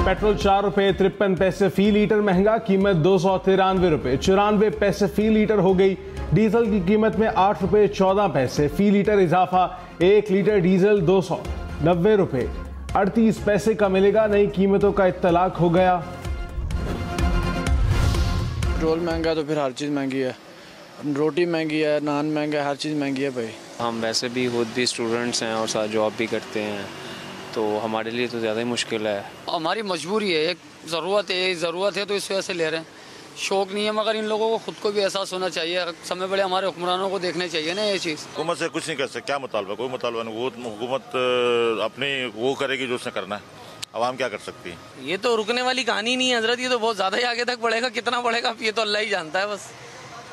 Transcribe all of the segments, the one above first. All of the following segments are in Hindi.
पेट्रोल 4 रुपये 53 पैसे फी लीटर महंगा, कीमत 293 रुपये 94 पैसे फी लीटर हो गई। डीजल की कीमत में 8 रुपये 14 पैसे फी लीटर इजाफा, 1 लीटर डीजल 290 रुपये 38 पैसे का मिलेगा। नई कीमतों का इत्तलाक हो गया। पेट्रोल महंगा तो फिर हर चीज़ महंगी है, रोटी महंगी है, नान महंगा है, हर चीज़ महंगी है भाई। हम वैसे भी खुद भी स्टूडेंट्स हैं और साथ जॉब भी करते हैं, तो हमारे लिए तो ज़्यादा ही मुश्किल है। हमारी मजबूरी है, एक ज़रूरत है तो इस वजह से ले रहे हैं। शौक नहीं है, मगर इन लोगों को खुद को भी एहसास होना चाहिए। समय बड़े हमारे हुक्मरानों को देखने चाहिए ना ये चीज़। हुकूमत से कुछ नहीं कर सकते, क्या मुतालबा, कोई मुतालबा नहीं। वो हुकूमत अपनी वो करेगी जो उसने करना है, आवाम क्या कर सकती है। ये तो रुकने वाली कहानी नहीं है हजरत, ये तो बहुत ज़्यादा ही आगे तक बढ़ेगा। कितना बढ़ेगा ये तो अल्लाह ही जानता है। बस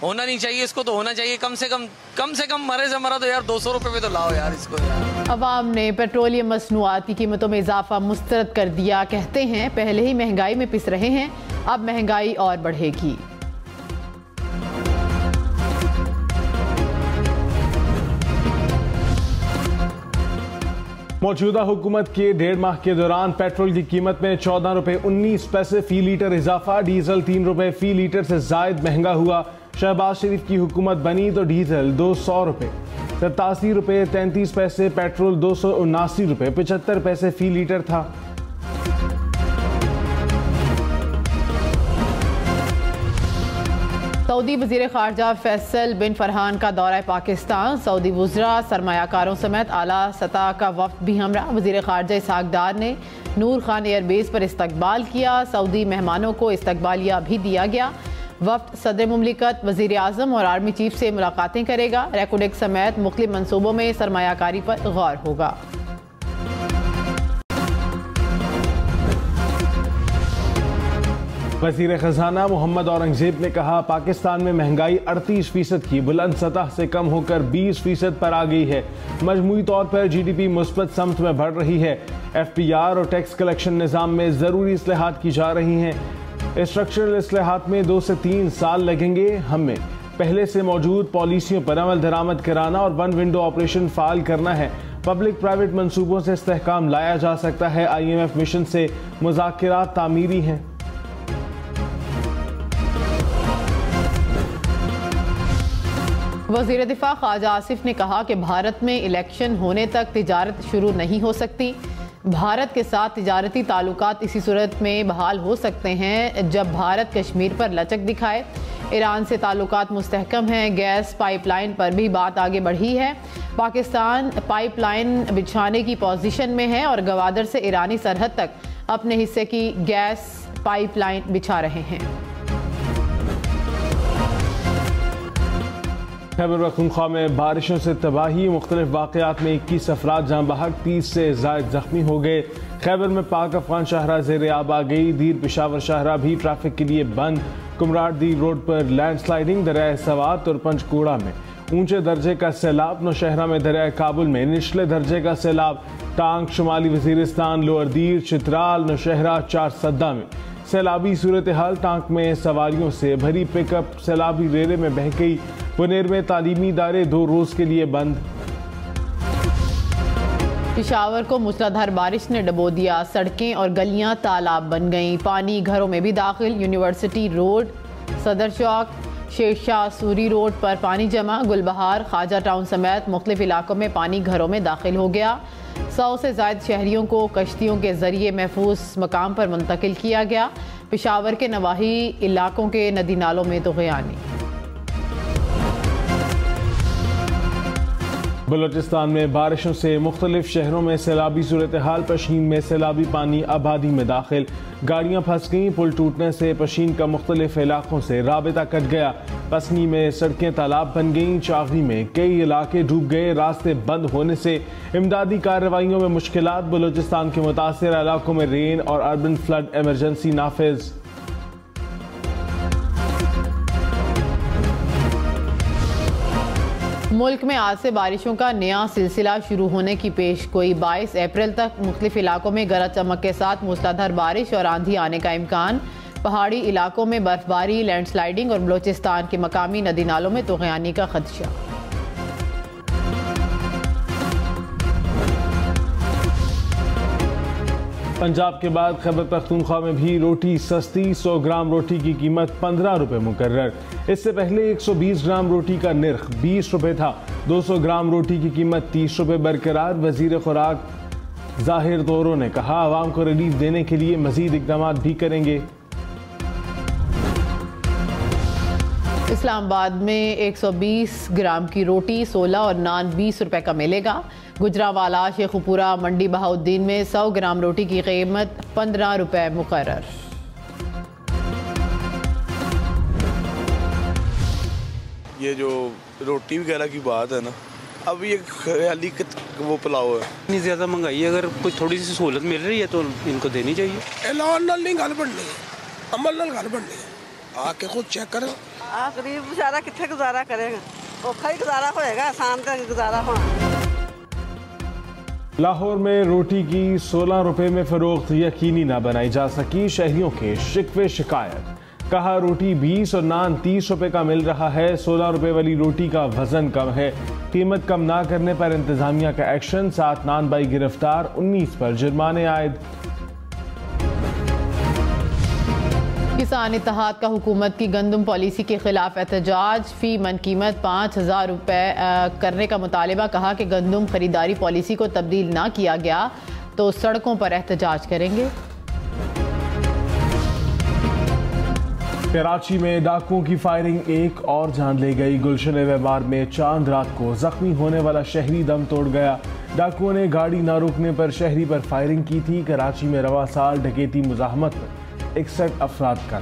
होना नहीं चाहिए इसको, तो होना चाहिए कम से कम मरे से मरा तो यार 200 रुपये में तो लाओ यार इसको यार। अवाम ने पेट्रोलियम मसनूआत की कीमतों में इजाफा मुस्तरद कर दिया। कहते हैं पहले ही महंगाई में पिस रहे हैं, अब महंगाई और बढ़ेगी। मौजूदा हुकूमत के 1.5 माह के दौरान पेट्रोल की कीमत में 14 रुपये 19 पैसे फी लीटर इजाफा, डीजल 3 रुपये फी लीटर से जायद महंगा हुआ। शहबाज शरीफ की हुकूमत बनी तो डीजल 200 रुपये 87 रुपये 33 पैसे, पेट्रोल 279 रुपये 75 पैसे फी लीटर था। सऊदी वज़ीर ख़ारजा फैसल बिन फरहान का दौरा पाकिस्तान, सऊदी वुज़रा सरमायाकारों समेत आला सतह का वफ्द भी हमरा। वज़ीर ख़ारजा इसहाक डार ने नूर खान एयरबेस पर इस्तकबाल किया। सऊदी मेहमानों को इस्तकबालिया भी दिया गया। वफ्द सदर मुमलिकत, वज़ीर आज़म और आर्मी चीफ से मुलाकातें करेगा। रेकोडेक समेत मुख्तलिफ मनसूबों में सरमायाकारी पर गौर होगा। वज़ीर ख़ज़ाना मोहम्मद औरंगज़ेब ने कहा पाकिस्तान में महंगाई 38% की बुलंद सतह से कम होकर 20% पर आ गई है। मजमूई तौर पर GDP मुस्बत समत में बढ़ रही है। FPR और टैक्स कलेक्शन निज़ाम में ज़रूरी इस्लाहात की जा रही हैं। स्ट्रक्चरल इस्लाहात में 2 से 3 साल लगेंगे। हमें पहले से मौजूद पॉलिसियों पर अमल दरामद कराना और 1 विंडो ऑपरेशन फ़ाल करना है। पब्लिक प्राइवेट मंसूबों से इस्तेहकाम लाया जा सकता है। IMF मिशन से मुज़ाकिरात तामीरी हैं। वज़ीर दिफा ख्वाजा आसिफ ने कहा कि भारत में इलेक्शन होने तक तिजारत शुरू नहीं हो सकती। भारत के साथ तिजारती ताल्लुकात इसी सूरत में बहाल हो सकते हैं जब भारत कश्मीर पर लचक दिखाए। ईरान से ताल्लुकात मुस्तहकम हैं। गैस पाइपलाइन पर भी बात आगे बढ़ी है। पाकिस्तान पाइपलाइन बिछाने की पोजीशन में है और गवादर से ईरानी सरहद तक अपने हिस्से की गैस पाइपलाइन बिछा रहे हैं। खैबर पख्तूनख्वा में बारिशों से तबाही, मुख्तलिफ वाक़यात में 21 अफराद जाँ बहक, 30 से ज़ायद ज़ख्मी हो गए। खैबर में पाक अफगान शाहरा ज़ेर आब आ गई। दीर पेशावर शाहरा भी ट्रैफिक के लिए बंद। कुमरारदी रोड पर लैंडस्लाइडिंग, दरिया सवात और पंचकूड़ा में ऊंचे दर्जे का सैलाब। नौशहरा में दरिया काबुल में निचले दर्जे का सैलाब। टांग, शुमाली वज़ीरिस्तान, लोअर दीर, चित्राल, नौशहरा, 4 सद्दा में सैलाबी सूरत हाल। टांक में सवारियों से भरी पिकअप सैलाबी रेले में बह गई। पुनेर में तालीमी इदारे 2 रोज के लिए बंद। पेशावर को मूसलाधार बारिश ने डबो दिया। सड़कें और गलियां तालाब बन गईं। पानी घरों में भी दाखिल। यूनिवर्सिटी रोड, सदर चौक, शेरशाह सूरी रोड पर पानी जमा। गुलबहार, ख्वाजा टाउन समेत मुख्तलिफ इलाकों में पानी घरों में दाखिल हो गया। 100 से ज़ायद शहरियों को कश्तियों के जरिए महफूज मकाम पर मुंतकिल किया गया। पेशावर के नवाही इलाकों के नदी नालों में तग़यानी। बलोचिस्तान में बारिशों से मुख्तलिफ शहरों में सैलाबी सूरत हाल। पशीन में सैलाबी पानी आबादी में दाखिल। गाड़ियां फंस गईं। पुल टूटने से पशीन का मुख्तलिफ इलाकों से राबिता कट गया। पसनी में सड़कें तालाब बन गईं। चागरी में कई इलाके डूब गए। रास्ते बंद होने से इमदादी कार्रवाइयों में मुश्किलात। बलोचिस्तान के मुतासिर इलाकों में रेन और अर्बन फ्लड एमरजेंसी नाफिज। मुल्क में आज से बारिशों का नया सिलसिला शुरू होने की पेशगोई। 22 अप्रैल तक मुख्तलिफ इलाकों में गरज चमक के साथ मूसलाधार बारिश और आंधी आने का इम्कान। पहाड़ी इलाकों में बर्फबारी, लैंडस्लाइडिंग और बलोचिस्तान के मकामी नदी नालों में तग़यानी का खदशा। पंजाब के बाद खैबर पख्तूनख्वा में भी रोटी सस्ती। 100 ग्राम रोटी की कीमत 15 रुपये मुकर्रर। इससे पहले 120 ग्राम रोटी का निर्ख 20 रुपये था। 200 ग्राम रोटी की कीमत 30 रुपये बरकरार। वजीर खुराक जाहिर तोरो ने कहा, आवाम को रिलीफ देने के लिए मजीद इकदाम भी करेंगे। इस्लामाबाद में 120 ग्राम की रोटी 16 और नान 20 रुपए का मिलेगा। गुजरावाला शेखुपुरा मंडी बहाउद्दीन में 100 ग्राम रोटी की कीमत 15 रुपए मुकर्रर। ये जो रोटी वगैरह की बात है ना, अब ये ख्याली वो पुलाव है। इतनी ज़्यादा महंगाई, अगर कोई थोड़ी सी सहूलत मिल रही है तो इनको देनी चाहिए। ऐलान नाल नहीं गल बननी है, अमल नाल गल बननी है। आके खुद चेक करो। गरीब बेचारा कितने गुजारा करेगा, औखा ही गुजारा होएगा, आसान तो गुजारा होना। लाहौर में रोटी की 16 रुपए में फरोख्त यकीनी ना बनाई जा सकी। शहरियों के शिकवे शिकायत। कहा, रोटी 20 और नान 30 रुपए का मिल रहा है। 16 रुपए वाली रोटी का वजन कम है। कीमत कम ना करने पर इंतजामिया का एक्शन। 7 नान बाई गिरफ्तार, 19 पर जुर्माने आयद। किसान इत्तेहाद का हुकूमत की गंदम पॉलिसी के खिलाफ एहतजाज। फी मन कीमत 5,000 रुपए करने का मुतालिबा। कहा कि गंदम खरीदारी पॉलिसी को तब्दील ना किया गया तो सड़कों पर एहतजाज करेंगे। कराची में डाकुओं की फायरिंग, एक और जान ले गई। गुलशन व्यवहार में चांद रात को जख्मी होने वाला शहरी दम तोड़ गया। डाकुओं ने गाड़ी ना रुकने पर शहरी पर फायरिंग की थी। कराची में रवा साल डकैती मुजाहमत में 61 अफराद का।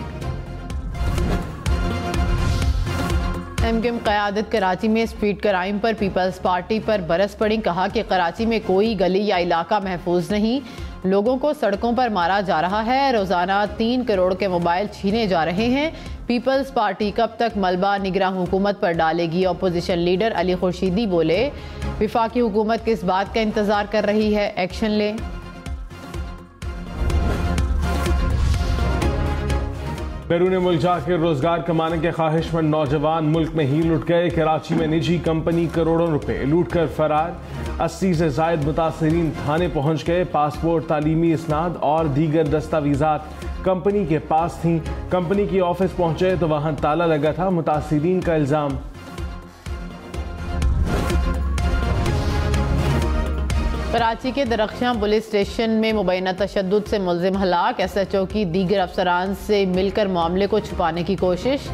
एमकेएम क़यादत कराची में स्ट्रीट क्राइम पर पीपल्स पार्टी पर बरस पड़ी। कहा कि कराची में कोई गली या इलाका महफूज नहीं, लोगों को सड़कों पर मारा जा रहा है। रोजाना 3 करोड़ के मोबाइल छीने जा रहे हैं। पीपल्स पार्टी कब तक मलबा निगरान हुकूमत पर डालेगी? अपोजिशन लीडर अली खुर्शीदी बोले, विफाकी हुकूमत किस बात का इंतजार कर रही है, एक्शन ले। बैरून मुल्क जाकर रोजगार कमाने के ख्वाहिशमंद नौजवान मुल्क में ही लुट गए। कराची में निजी कंपनी करोड़ों रुपए लूट कर फरार। 80 से जायद मुतासरीन थाने पहुंच गए। पासपोर्ट, तालीमी इसनाद और दीगर दस्तावेजात कंपनी के पास थीं। कंपनी की ऑफिस पहुंचे तो वहां ताला लगा था। मुतासरीन का इल्जाम, कराची के दरख्शां पुलिस स्टेशन में मुबैना तशद्दुद से मुल्जिम हलाक। SHO की दीगर अफसरान से मिलकर मामले को छुपाने की कोशिश।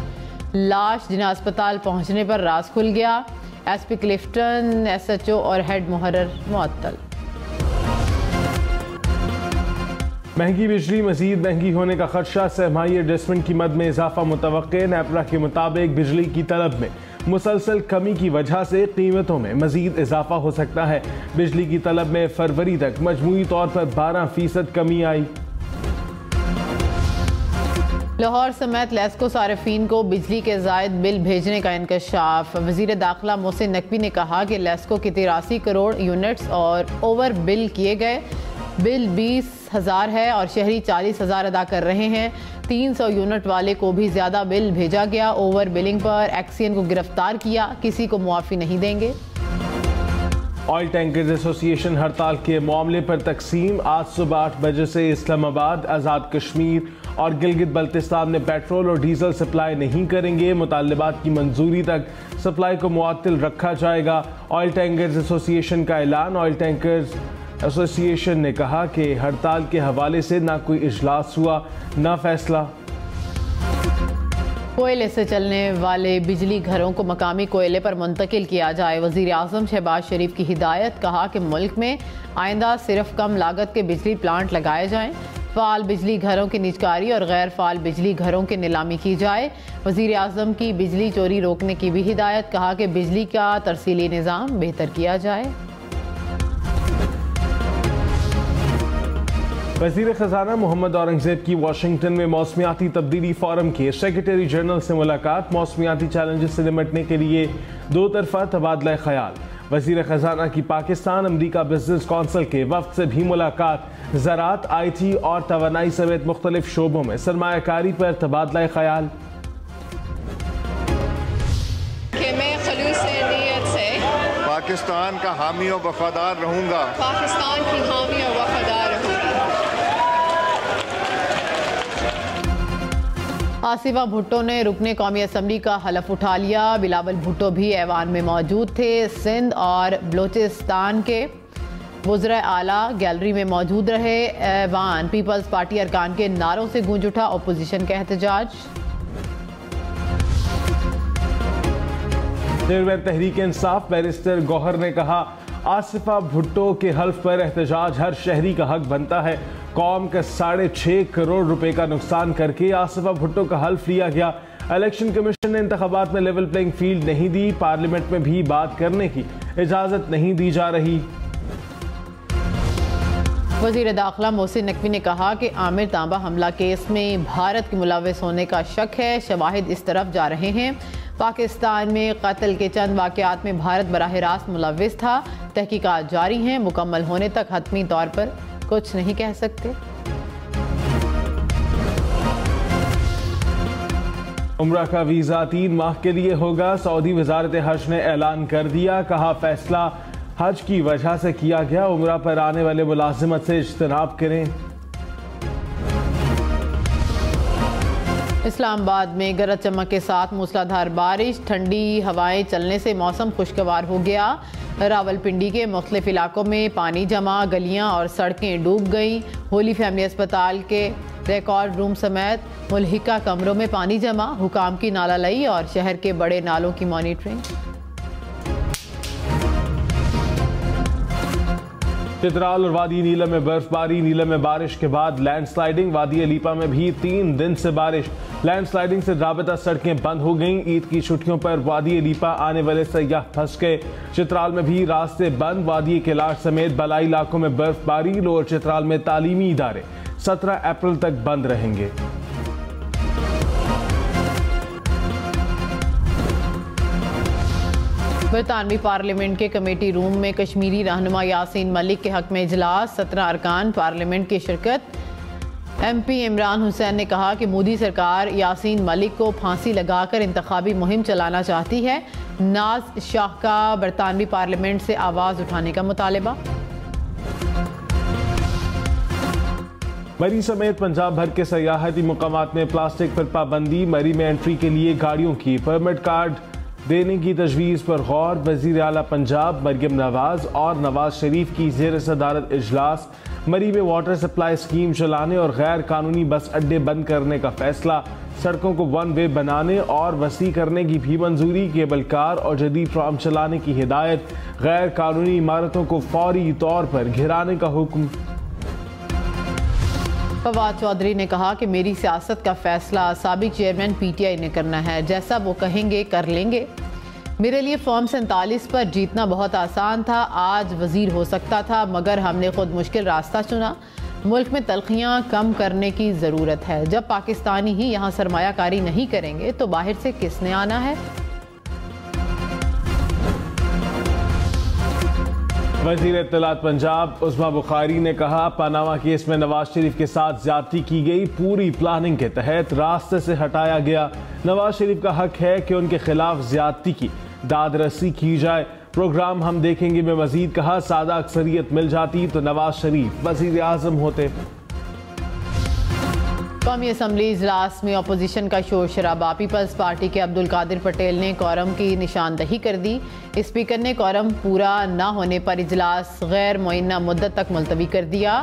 लाश जिन्हें अस्पताल पहुंचने पर राज खुल गया। SP क्लिफ्टन, SHO और हेड मुहर्रर मुअत्तल। महंगी बिजली मजीद महंगी होने का खदशा। सरमाही एडजस्टमेंट की मद में इजाफा मुतवक्के। नेपरा के मुताबिक बिजली की तलब में मुसलसल कमी की वजह से कीमतों में मजीद इजाफा हो सकता है। बिजली की तलब में फरवरी तक मजमूई तौर पर 12% कमी आई। लाहौर समेत लेस्को सारिफीन को बिजली के जायद बिल भेजने का इंकशाफ। वजीर दाखिला मोहसिन नकवी ने कहा कि लेस्को के 83 करोड़ यूनिट्स और ओवर बिल किए गए। बिल 20,000 है और शहरी 40,000 अदा कर रहे हैं। 300 यूनिट वाले को भी ज्यादा बिल भेजा गया। ओवर बिलिंग पर एक्सियन को गिरफ्तार किया। किसी को मुआफी नहीं देंगे। ऑयल टैंकर्स एसोसिएशन हड़ताल के मामले पर तकसीम। आज सुबह 8 बजे से इस्लामाबाद, आज़ाद कश्मीर और गिलगित बल्तिस्तान में पेट्रोल और डीजल सप्लाई नहीं करेंगे। मुतालबात की मंजूरी तक सप्लाई को मुअत्तल रखा जाएगा। ऑयल टैंकर्स एसोसिएशन का ऐलान। ऑयल टैंकर्स एसोसिएशन ने कहा कि हड़ताल के हवाले से ना कोई इजलास हुआ, ना फैसला। कोयले से चलने वाले बिजली घरों को मकामी कोयले पर मुंतकिल किया जाए। वजीर आजम शहबाज शरीफ की हिदायत। कहा कि मुल्क में आइंदा सिर्फ कम लागत के बिजली प्लांट लगाए जाएं। फ़ाल बिजली घरों की निजकारी और गैर फ़ाल बिजली घरों की नीलामी की जाए। वजीर आजम की बिजली चोरी रोकने की भी हिदायत। कहा कि बिजली का तरसीली निज़ाम बेहतर किया जाए। वज़ीर ख़ज़ाना मोहम्मद औरंगज़ेब की वाशिंगटन में मौसमियाती तब्दीली फोरम के सेक्रेटरी जनरल से मुलाकात। मौसमियाती चैलेंजेस से निपटने के लिए 2 तरफ़ा तबादला ख्याल। वज़ीर ख़ज़ाना की पाकिस्तान अमरीका बिजनेस कौंसिल के वफ़द से भी मुलाकात। ज़राअत, IT और तवानाई समेत मुख्तलिफ शोबों में सरमायाकारी पर तबादला ख्याल। पाकिस्तान का हामी और वफादार रहूँगा। पाकिस्तान की हामी और वफादार रहूँगा। आसिफा भुट्टो ने रुकने कौमी असम्बली का हलफ उठा लिया। बिलावल भुट्टो भी ऐवान में मौजूद थे। सिंध और बलोचिस्तान के वज़रा आला गैलरी में मौजूद रहे। ऐवान पीपल्स पार्टी अरकान के नारों से गूंज उठा अपोजिशन का एहतजाज। चेयरमैन तहरीक इंसाफ बैरिस्टर गौहर ने कहा, आसिफा भुट्टो के हल्फ पर एहतजाज हर शहरी का हक बनता है। कौम का 6.5 करोड़ रुपए का नुकसान करके आसिफा भुट्टो का हल्फ लिया गया। इलेक्शन कमीशन ने इंतखाबात में लेवल प्लेइंग फील्ड नहीं दी। पार्लियामेंट में भी बात करने की इजाजत नहीं दी जा रही। वज़ीर दाखिला मोहसिन नकवी ने कहा कि आमिर तांबा हमला केस में भारत के मुलव्वस होने का शक है। शवाहिद इस तरफ जा रहे हैं। पाकिस्तान में कत्ल के चंद वाक़यात में भारत बराह रास्त मुलव्वस था। तहकीकात जारी हैं। मुकम्मल होने तक हतमी तौर पर कुछ नहीं कह सकते। उम्रा का वीज़ा 3 माह के लिए होगा। सऊदी वजारत हज ने ऐलान कर दिया। कहा, फैसला हज की वजह से किया गया। उम्रा पर आने वाले मुलाजिमत से इज्तनाब करें। इस्लामाबाद में गरज चमक के साथ मूसलाधार बारिश। ठंडी हवाएं चलने से मौसम खुशगवार हो गया। रावलपिंडी के मुख्तलिफ इलाकों में पानी जमा, गलियां और सड़कें डूब गईं। होली फैमिली अस्पताल के रिकॉर्ड रूम समेत मुल्हिका कमरों में पानी जमा। हुकाम की नाला लई और शहर के बड़े नालों की मॉनिटरिंग। चित्राल और वादी नीलम में बर्फबारी। नीलम में बारिश के बाद लैंडस्लाइडिंग। वादी अलीपा में भी 3 दिन से बारिश। लैंडस्लाइडिंग से राबता सड़कें बंद हो गईं। ईद की छुट्टियों पर वादी अलीपा आने वाले सयाह फंस गए। चित्राल में भी रास्ते बंद। वादी कैलाश समेत बलाई इलाकों में बर्फबारी। लोअर चित्राल में तालीमी इदारे 17 अप्रैल तक बंद रहेंगे। बरतानवी पार्लियामेंट के कमेटी रूम में कश्मीरी रहनुमा यासीन मलिक के हक में इजलास। 17 अरकान पार्लियामेंट की शिरकत। MP इमरान हुसैन ने कहा कि मोदी सरकार यासीन मलिक को फांसी लगाकर इंतखाबी मुहिम चलाना चाहती है। नाज शाह का बरतानवी पार्लियामेंट से आवाज उठाने का मुतालबा। मरी समेत पंजाब भर के सयाहती मुकामात में प्लास्टिक पर पाबंदी। मरी में एंट्री के लिए गाड़ियों की परमिट कार्ड देने की तजवीज़ पर गौर। वज़ीर आला पंजाब मरियम नवाज और नवाज शरीफ की ज़ेर सदारत इजलास। मरी में वाटर सप्लाई स्कीम चलाने और गैर कानूनी बस अड्डे बंद करने का फैसला। सड़कों को 1 वे बनाने और वसी करने की भी मंजूरी। केबल कार और जदीद ट्राम चलाने की हिदायत। गैर कानूनी इमारतों को फौरी तौर पर घिराने का हुक्म। फवाद चौधरी ने कहा कि मेरी सियासत का फैसला साबिक चेयरमैन PTI ने करना है। जैसा वो कहेंगे कर लेंगे। मेरे लिए फॉर्म 47 पर जीतना बहुत आसान था। आज वजीर हो सकता था, मगर हमने खुद मुश्किल रास्ता चुना। मुल्क में तलखियाँ कम करने की ज़रूरत है। जब पाकिस्तानी ही यहाँ सरमायाकारी नहीं करेंगे तो बाहर से किसने आना है। वज़ीर इत्तलात पंजाब उस्मा बुखारी ने कहा, पनामा केस में नवाज शरीफ के साथ ज्यादती की गई। पूरी प्लानिंग के तहत रास्ते से हटाया गया। नवाज शरीफ का हक है कि उनके खिलाफ ज्यादती की दाद रसी की जाए। प्रोग्राम हम देखेंगे में मजीद कहा, सादा अक्सरियत मिल जाती तो नवाज शरीफ वज़ीर आज़म होते। कौमी असम्बली इजलास में अपोजिशन का शोर शराबा। पीपल्स पार्टी के अब्दुल कादिर पटेल ने कोरम की निशानदही कर दी। स्पीकर ने कोरम पूरा न होने पर इजलास गैर मुअय्यना मुद्दत तक मुलतवी कर दिया।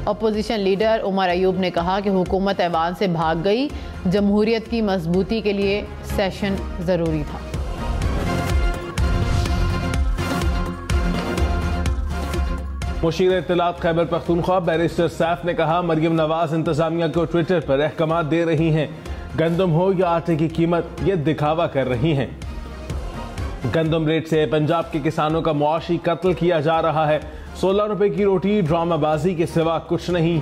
अपोजिशन लीडर उमर अयूब ने कहा कि हुकूमत ऐवान से भाग गई। जमहूरियत की मजबूती के लिए सेशन ज़रूरी था। मुशीर इत्तलात खैबर पख्तूनख्वा बैरिस्टर सैफ ने कहा, मरियम नवाज इंतजामिया को ट्विटर पर अहकाम दे रही हैं। गंदम हो या आटे की कीमत ये दिखावा कर रही हैं। गंदम रेट से पंजाब के किसानों का मुआशी कत्ल किया जा रहा है। 16 रुपए की रोटी ड्रामाबाजी के सिवा कुछ नहीं।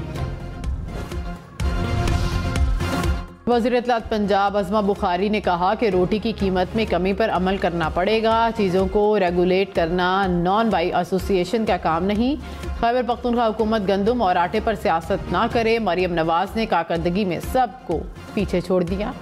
वज़ीर इत्तलात पंजाब अज़मा बुखारी ने कहा कि रोटी की कीमत में कमी पर अमल करना पड़ेगा। चीज़ों को रेगुलेट करना नॉन वाई एसोसिएशन का काम नहीं। खैबर पख्तूनख्वा हुकूमत गंदम और आटे पर सियासत ना करे। मरियम नवाज ने कारकर्दगी में सबको पीछे छोड़ दिया।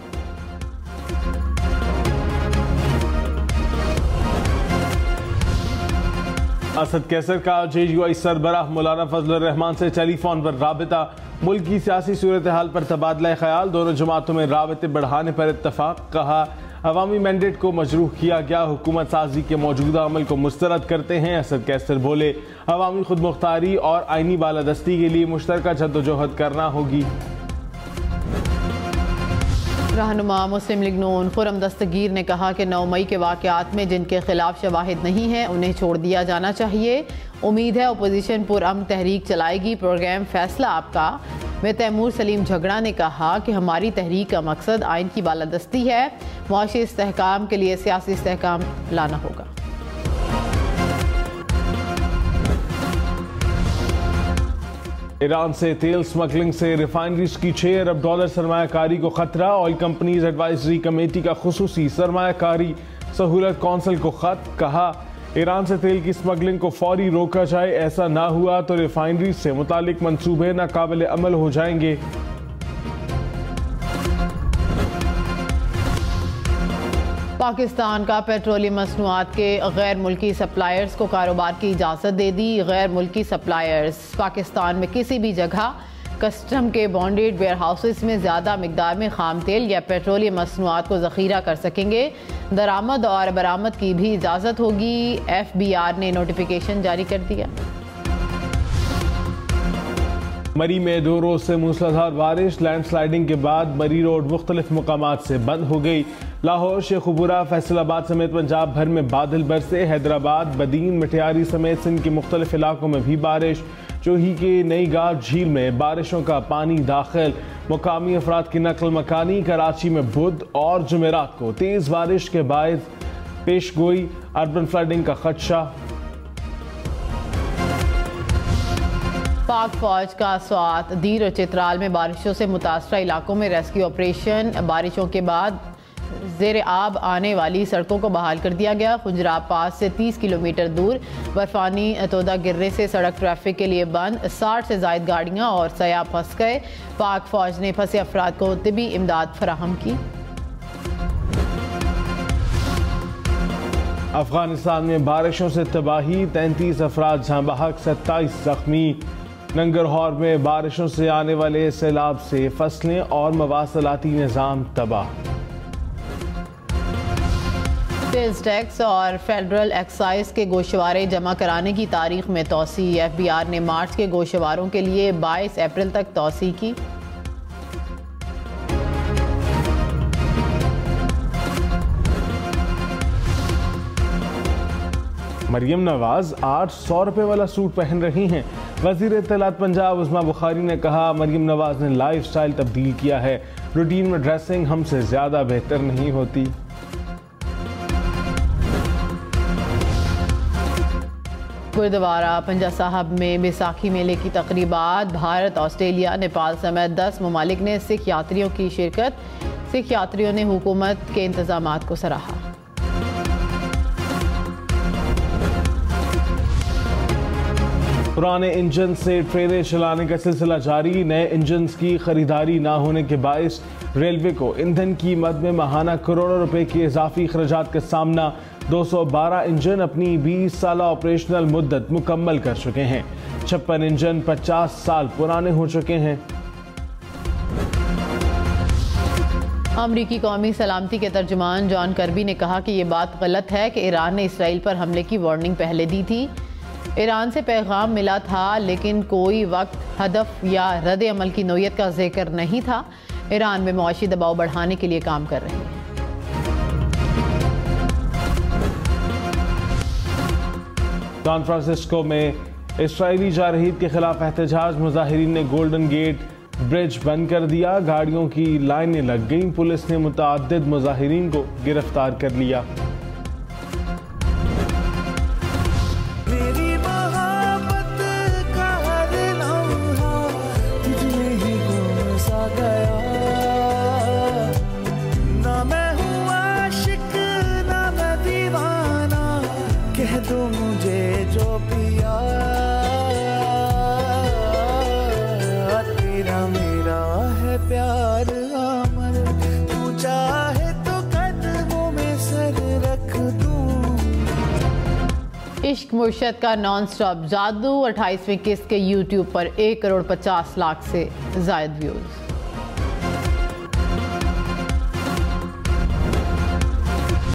असद कैसर का JUI सरबराह मौलाना फजलुर रहमान से टेलीफोन पर राबिता। मुल्क की सियासी सूरत हाल पर तबादला ख्याल, दोनों जमातों में राबिते बढ़ाने पर इत्तफाक। कहा अवामी मैंडेट को मजरूह किया गया, हुकूमत साजी के मौजूदा अमल को मुस्तरद करते हैं। असद कैसर बोले अवामी खुद मुख्तारी और आइनी बालादस्ती के लिए मुश्तरका जद्दोजहद करना होगी। रहनुमा मुस्लिम लीग नून खुर्रम दस्तगीर ने कहा कि 9 मई के वाक़यात में जिनके खिलाफ शवाहिद नहीं है उन्हें छोड़ दिया जाना चाहिए। उम्मीद है अपोजिशन पुरअमन तहरीक चलाएगी। प्रोग्राम फैसला आपका में तैमूर सलीम झगड़ा ने कहा कि हमारी तहरीक का मकसद आइन की बालादस्ती है। मुआशी इस्तेहकाम के लिए सियासी इस्तेहकाम लाना होगा। ईरान से तेल स्मगलिंग से रिफाइनरीज की $6 अरब सरमायाकारी को खतरा। ऑयल कंपनीज एडवाइजरी कमेटी का खुसूसी सरमायाकारी सहूलत कौंसिल को खत। कहा ईरान से तेल की स्मगलिंग को फौरी रोका जाए, ऐसा ना हुआ तो रिफाइनरीज से मुतालिक मंसूबे नाकाबिल अमल हो जाएंगे। पाकिस्तान का पेट्रोलियम मसनूआत के गैर मुल्की सप्लायर्स को कारोबार की इजाज़त दे दी। गैर मुल्की सप्लायर्स पाकिस्तान में किसी भी जगह कस्टम के बॉन्डेड वेयर हाउसेस में ज़्यादा मिकदार में खाम तेल या पेट्रोलियम मसनूआत को ज़ख़ीरा कर सकेंगे। दरामद और बरामद की भी इजाज़त होगी। FBR ने नोटिफिकेशन जारी कर दिया। मरी में 2 रोज से मूसलाधार बारिश, लैंडस्लाइडिंग के बाद मरी रोड मुख्तलिफ मुकामात से बंद हो गई। लाहौर, शेखुपुरा, फैसलाबाद समेत पंजाब भर में बादल बरसे। हैदराबाद, बदीन, मटियारी समेत सिंध के मुख्तलिफ इलाकों में भी बारिश। चोही के नई गार झील में बारिशों का पानी दाखिल। मुकामी अफराद की नकल मकानी। कराची में बुध और जुमेरात को तेज बारिश के बायस पेश गोई, अर्बन फ्लडिंग का खदशा। पाक फौज का स्वात दीर और चित्राल में बारिशों से मुतासरा इलाकों में रेस्क्यू ऑपरेशन। बारिशों के बाद ज़ेर आब आने वाली सड़कों को बहाल कर दिया गया। खुजराब पास से 30 किलोमीटर दूर बर्फानी तोदा गिरने से सड़क ट्रैफिक के लिए बंद। 60 से ज़ायद गाड़ियाँ और सयाह फंस गए। पाक फौज ने फंसे अफराद को तिबी इमदाद फराहम की। अफगानिस्तान में बारिशों से तबाही, 33 अफराद जहाँ बहक, 27 जख्मी। नंगरहौर में बारिशों से आने वाले सैलाब से फसलें और मवासलाती निज़ाम तबाह। सेल्स टैक्स और फेडरल एक्साइज के गोशवारे जमा कराने की तारीख में तौसी। FBR ने मार्च के गोशवारों के लिए 22 अप्रैल तक तौसी की। मरियम नवाज 800 रुपए वाला सूट पहन रही हैं। वजीर इत्तलात पंजाब उस्मा बुखारी ने कहा मरियम नवाज ने लाइफ स्टाइल तब्दील किया है, रूटीन में ड्रेसिंग हमसे ज्यादा बेहतर नहीं होती। गुरुद्वारा पंजा साहब में बैसाखी मेले की तकरीबात। भारत, ऑस्ट्रेलिया, नेपाल समेत 10 ममालिक ने सिख यात्रियों की शिरकत। सिख यात्रियों ने हुकूमत के इंतजामात को सराहा। पुराने इंजन से ट्रेनें चलाने का सिलसिला जारी। नए इंजन की खरीदारी ना होने के बायस रेलवे को ईंधन की मद में माहाना करोड़ों रुपए के इजाफी खर्चात का सामना। 212 इंजन अपनी 20 साल ऑपरेशनल मुद्दत मुकम्मल कर चुके हैं। 56 इंजन 50 साल पुराने हो चुके हैं। अमरीकी कौमी सलामती के तर्जुमान जॉन कर्बी ने कहा कि ये बात गलत है कि ईरान ने इसराइल पर हमले की वार्निंग पहले दी थी। ईरान से पैगाम मिला था लेकिन कोई वक्त, हदफ या रद्द अमल की नोयत का जिक्र नहीं था। ईरान में मुआशी दबाव बढ़ाने के लिए काम कर रहे हैं। सैन फ्रांसिस्को में इसराइली जारहीद के खिलाफ एहतजाज। मुजाहिरीन ने गोल्डन गेट ब्रिज बंद कर दिया। गाड़ियों की लाइनें लग गईं। पुलिस ने मुतअद्दिद मुजाहिरीन को गिरफ्तार कर लिया। प्यार अमर, तू चाहे तो कदमों में सर इश्क मुर्शद का नॉन स्टॉप जादू 28वीं किस्त के यूट्यूब पर 1 करोड़ 50 लाख से ज़ायद व्यूज़।